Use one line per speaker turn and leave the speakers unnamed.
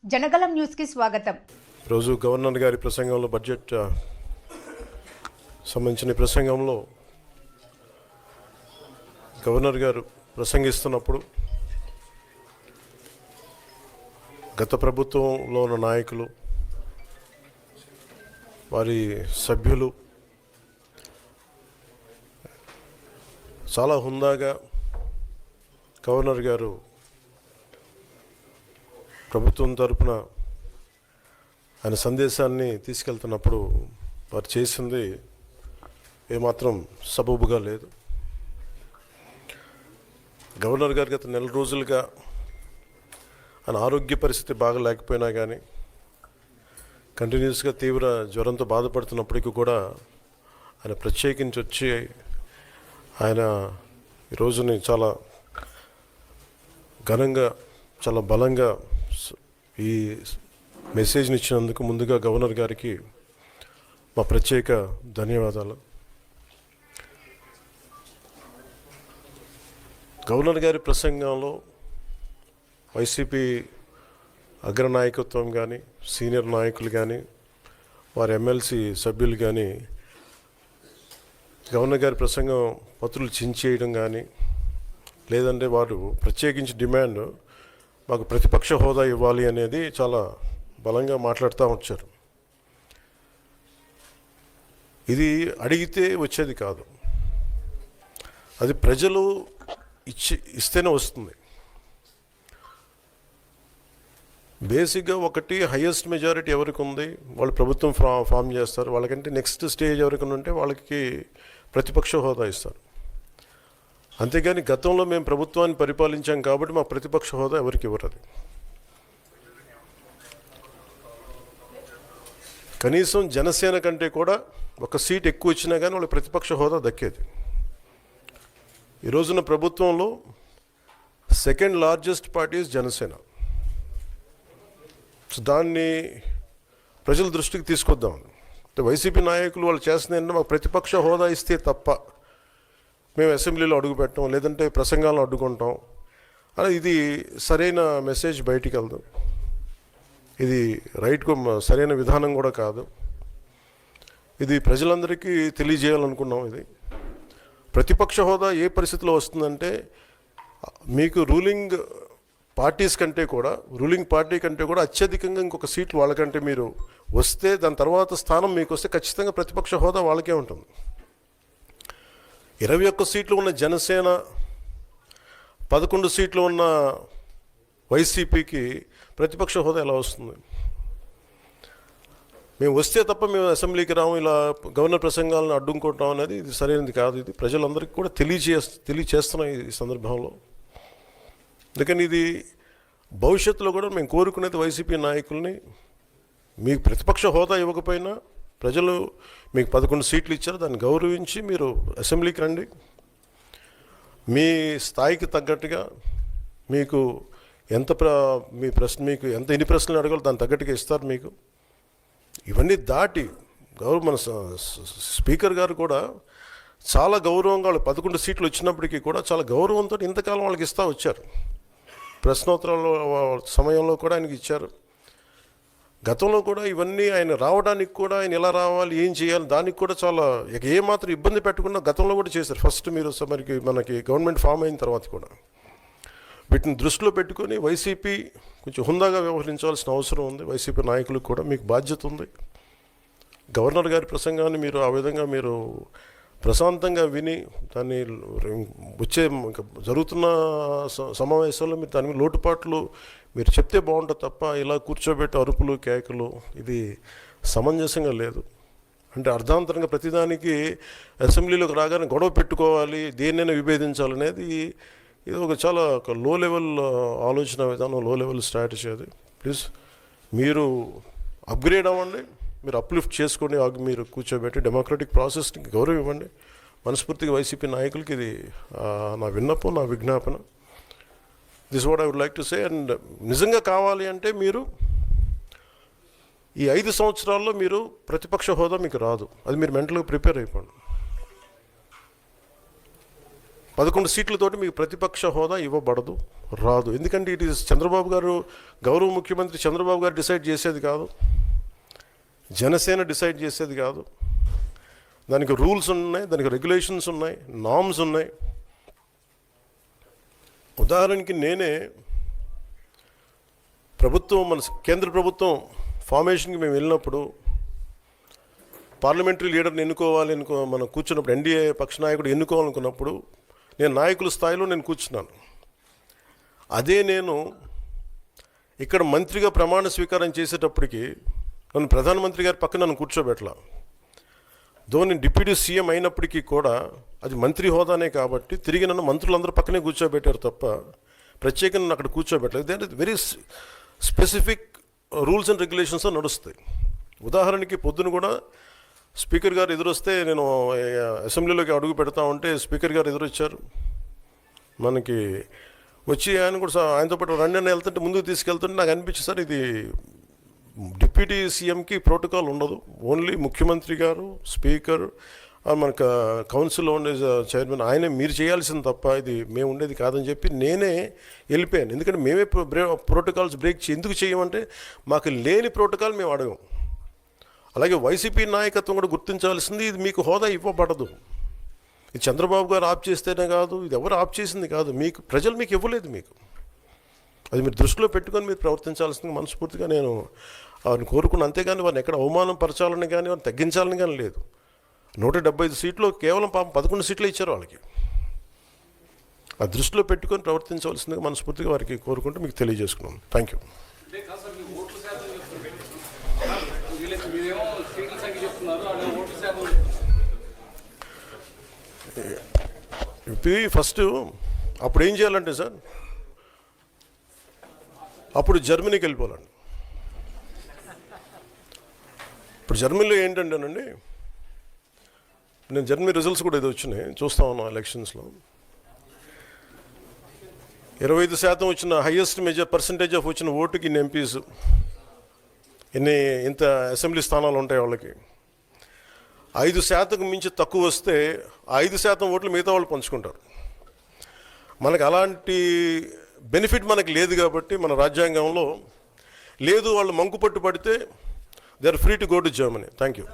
Janagalam news కి స్వాగతం.
రోజు గవర్నర్ గారి ప్రసంగంలో బడ్జెట్ సంబంధించిన ప్రసంగంలో గవర్నర్ గారు ప్రసంగిస్తున్నప్పుడు గత ప్రభుత్వంలో ఉన్న నాయకులు వారి సభ్యులు చాలా హుందాగా గవర్నర్ గారు ప్రభుత్వం తరపున ఆయన సందేశాన్ని తీసుకెళ్తున్నప్పుడు వారు చేసింది ఏమాత్రం సబబుగా లేదు. గవర్నర్ గారు గత నెల రోజులుగా ఆయన ఆరోగ్య పరిస్థితి బాగా లేకపోయినా కానీ కంటిన్యూస్గా తీవ్ర జ్వరంతో బాధపడుతున్నప్పటికీ కూడా ఆయన ప్రత్యేకించి వచ్చి ఆయన ఈ రోజుని చాలా ఘనంగా చాలా బలంగా ఈ మెసేజ్ని ఇచ్చినందుకు ముందుగా గవర్నర్ గారికి మా ప్రత్యేక ధన్యవాదాలు. గవర్నర్ గారి ప్రసంగంలో వైసీపీ అగ్రనాయకత్వం కానీ సీనియర్ నాయకులు కానీ వారి ఎమ్మెల్సీ సభ్యులు కానీ గవర్నర్ గారి ప్రసంగం పత్రులు చించేయడం కానీ లేదంటే వారు ప్రత్యేకించి డిమాండ్ మాకు ప్రతిపక్ష హోదా ఇవ్వాలి అనేది చాలా బలంగా మాట్లాడుతూ వచ్చారు. ఇది అడిగితే వచ్చేది కాదు, అది ప్రజలు ఇస్తేనే వస్తుంది. బేసిక్గా ఒకటి హయ్యెస్ట్ మెజారిటీ ఎవరికి ఉంది వాళ్ళు ప్రభుత్వం ఫామ్ చేస్తారు, వాళ్ళకంటే నెక్స్ట్ స్టేజ్ ఎవరికి ఉంటే వాళ్ళకి ప్రతిపక్ష హోదా ఇస్తారు. అంతేగాని గతంలో మేము ప్రభుత్వాన్ని పరిపాలించాం కాబట్టి మా ప్రతిపక్ష హోదా ఎవరికి ఇవ్వరు. కనీసం జనసేన కంటే కూడా ఒక సీట్ ఎక్కువ ఇచ్చినా కానీ వాళ్ళకి ప్రతిపక్ష హోదా దక్కేది. ఈ రోజున ప్రభుత్వంలో సెకండ్ లార్జెస్ట్ పార్టీ జనసేన. దాన్ని ప్రజల దృష్టికి తీసుకొద్దాం. వైసీపీ నాయకులు వాళ్ళు చేస్తుంది ఏంటంటే మాకు ప్రతిపక్ష హోదా ఇస్తే తప్ప మేము అసెంబ్లీలో అడుగు పెట్టాం లేదంటే ప్రసంగాలను అడ్డుకుంటాం అని ఇది సరైన మెసేజ్ బయటికి వెళ్దు. ఇది రైట్కు సరైన విధానం కూడా కాదు. ఇది ప్రజలందరికీ తెలియజేయాలనుకున్నాం. ఇది ప్రతిపక్ష హోదా ఏ పరిస్థితిలో వస్తుందంటే మీకు రూలింగ్ పార్టీ కంటే కూడా అత్యధికంగా ఇంకొక సీట్లు వాళ్ళకంటే మీరు వస్తే దాని తర్వాత స్థానం మీకు వస్తే ఖచ్చితంగా ప్రతిపక్ష హోదా వాళ్ళకే ఉంటుంది. 21 సీట్లు ఉన్న జనసేన 11 సీట్లు ఉన్న వైసీపీకి ప్రతిపక్ష హోదా ఎలా వస్తుంది? మేము వస్తే తప్ప మేము అసెంబ్లీకి రాము, ఇలా గవర్నర్ ప్రసంగాలను అడ్డుకుంటాం అనేది ఇది సరైనది కాదు. ఇది ప్రజలందరికీ కూడా తెలియచేస్తున్నాం ఈ సందర్భంలో. అందుకని ఇది భవిష్యత్తులో కూడా మేము కోరుకునేది వైసీపీ నాయకుల్ని మీకు ప్రతిపక్ష హోదా ఇవ్వకపోయినా ప్రజలు మీకు 11 సీట్లు ఇచ్చారు, దాన్ని గౌరవించి మీరు అసెంబ్లీకి రండి. మీ స్థాయికి తగ్గట్టుగా మీకు మీకు ఎన్ని ప్రశ్నలు అడగాలో దాన్ని తగ్గట్టుగా ఇస్తారు మీకు. ఇవన్నీ దాటి మన స్పీకర్ గారు కూడా చాలా గౌరవంగా వాళ్ళు 11 సీట్లు వచ్చినప్పటికీ కూడా చాలా గౌరవంతో ఇంతకాలం వాళ్ళకి ఇస్తూ వచ్చారు. ప్రశ్నోత్తరాల సమయంలో కూడా ఆయనకి ఇచ్చారు. గతంలో కూడా ఇవన్నీ ఆయన రావడానికి కూడా ఆయన ఎలా రావాలి ఏం చేయాలి దానికి కూడా చాలా ఏమాత్రం ఇబ్బంది పెట్టకుండా గతంలో కూడా చేశారు. ఫస్ట్ మీరు మనకి గవర్నమెంట్ ఫామ్ అయిన తర్వాత కూడా వీటిని దృష్టిలో పెట్టుకొని వైసీపీ కొంచెం హుందాగా వ్యవహరించాల్సిన అవసరం ఉంది. వైసీపీ నాయకులకు కూడా మీకు బాధ్యత ఉంది. గవర్నర్ గారి ప్రసంగాన్ని మీరు ఆ విధంగా మీరు ప్రశాంతంగా విని దాన్ని వచ్చే జరుగుతున్న సమావేశాల్లో మీరు దాని మీద లోటుపాట్లు మీరు చెప్తే బాగుంటుంది తప్ప ఇలా కూర్చోబెట్టి అరుపులు కేకలు ఇది సమంజసంగా లేదు. అంటే అర్ధాంతరంగా ప్రతిదానికి అసెంబ్లీలోకి రాగానే గొడవ పెట్టుకోవాలి, దేన్నైనా విభేదించాలనేది ఇది ఒక చాలా లో లెవెల్ ఆలోచన విధానం, లో లెవెల్ స్ట్రాటజీ. అది ప్లీజ్ మీరు అప్గ్రేడ్ అవ్వండి, మీరు అప్లిఫ్ట్ చేసుకొని మీరు కూర్చోబెట్టి డెమోక్రటిక్ ప్రాసెస్కి గౌరవం ఇవ్వండి. మనస్ఫూర్తిగా వైసీపీ నాయకులకి ఇది నా విన్నపం, నా విజ్ఞాపన. This what I would like to say. And నిజంగా కావాలి అంటే మీరు ఈ 5 సంవత్సరాల్లో మీరు ప్రతిపక్ష హోదా మీకు రాదు, అది మీరు మెంటల్గా ప్రిపేర్ అయిపోండి. 11 సీట్లతోటి మీకు ప్రతిపక్ష హోదా ఇవ్వబడదు, రాదు. ఎందుకంటే ఇట్ ఈస్ చంద్రబాబు గారు, గౌరవ ముఖ్యమంత్రి చంద్రబాబు గారు డిసైడ్ చేసేది కాదు, జనసేన డిసైడ్ చేసేది కాదు. దానికి రూల్స్ ఉన్నాయి, దానికి రెగ్యులేషన్స్ ఉన్నాయి, నామ్స్ ఉన్నాయి. ఉదాహరణకి నేనే ప్రభుత్వం, మన కేంద్ర ప్రభుత్వం ఫార్మేషన్కి మేము వెళ్ళినప్పుడు పార్లమెంటరీ లీడర్ని ఎన్నుకోవాలి మనం కూర్చున్నప్పుడు, ఎన్డీఏ పక్ష నాయకుడు ఎన్నుకోవాలనుకున్నప్పుడు నేను నాయకుల స్థాయిలో నేను కూర్చున్నాను. అదే నేను ఇక్కడ మంత్రిగా ప్రమాణ స్వీకారం చేసేటప్పటికి నన్ను ప్రధానమంత్రి గారి పక్కన నన్ను కూర్చోబెట్టలా. ధోని డిప్యూటీ సీఎం అయినప్పటికీ కూడా అది మంత్రి హోదానే కాబట్టి తిరిగి నన్ను మంత్రులందరూ పక్కనే కూర్చోబెట్టారు తప్ప ప్రత్యేకంగా నన్ను అక్కడ కూర్చోబెట్టలేదు. They are very specific rules and regulations నడుస్తాయి. ఉదాహరణకి పొద్దున కూడా స్పీకర్ గారు ఎదురొస్తే, నేను అసెంబ్లీలోకి అడుగు పెడతా ఉంటే స్పీకర్ గారు ఎదురొచ్చారు. మనకి వచ్చి ఆయన కూడా ఆయనతో పాటు రండి అని వెళ్తుంటే ముందుకు తీసుకెళ్తుంటే నాకు అనిపించింది, సార్ ఇది డిప్యూటీ సీఎంకి ప్రోటోకాల్ ఉండదు, ఓన్లీ ముఖ్యమంత్రి గారు, స్పీకర్, మనకు కౌన్సిల్లో ఉండే చైర్మన్ ఆయనే మీరు చేయాల్సింది తప్ప ఇది మేము ఉండేది కాదని చెప్పి నేనే వెళ్ళిపోయాను. ఎందుకంటే మేమే ప్రోటోకాల్స్ బ్రేక్ ఎందుకు చేయమంటే మాకు లేని ప్రోటోకాల్ మేము అడగం. అలాగే వైసీపీ నాయకత్వం కూడా గుర్తించాల్సింది, ఇది మీకు హోదా ఇవ్వబడదు. ఇది చంద్రబాబు గారు ఆప్ చేస్తేనే కాదు, ఇది ఎవరు ఆప్ చేసింది కాదు, మీకు ప్రజలు మీకు ఇవ్వలేదు. మీకు అది మీరు దృష్టిలో పెట్టుకొని మీరు ప్రవర్తించాల్సింది మనస్ఫూర్తిగా నేను వారిని కోరుకున్నాను. అంతేగాని వారిని ఎక్కడ అవమానం పరచాలని కానీ వారిని తగ్గించాలని కానీ లేదు. 175 సీట్లు కేవలం 11 సీట్లే ఇచ్చారు వాళ్ళకి. ఆ దృష్టిలో పెట్టుకొని ప్రవర్తించవలసిందిగా మనస్ఫూర్తిగా వారికి కోరుకుంటూ మీకు తెలియజేసుకున్నాను. Thank you. ఫస్ట్ అప్పుడు ఏం చేయాలంటే సార్, అప్పుడు జర్మనీకి వెళ్ళిపోవాలండి. ఇప్పుడు జర్మనీలో ఏంటంటేనండి, నేను జర్మనీ రిజల్ట్స్ కూడా ఏదో వచ్చినాయి చూస్తా ఉన్నాను ఎలక్షన్స్లో. 25% వచ్చిన హైయెస్ట్ పర్సంటేజ్ ఆఫ్ వచ్చిన ఓటుకి ఇన్ని ఎంపీస్, ఇంత అసెంబ్లీ స్థానాలు ఉంటాయి వాళ్ళకి. 5% మించి తక్కువ వస్తే 5% ఓట్లు మిగతా వాళ్ళు పంచుకుంటారు. మనకు అలాంటి బెనిఫిట్ మనకు లేదు కాబట్టి మన రాజ్యాంగంలో లేదు. వాళ్ళు మంకుపట్టు పడితే they are free to go to Germany. Thank you.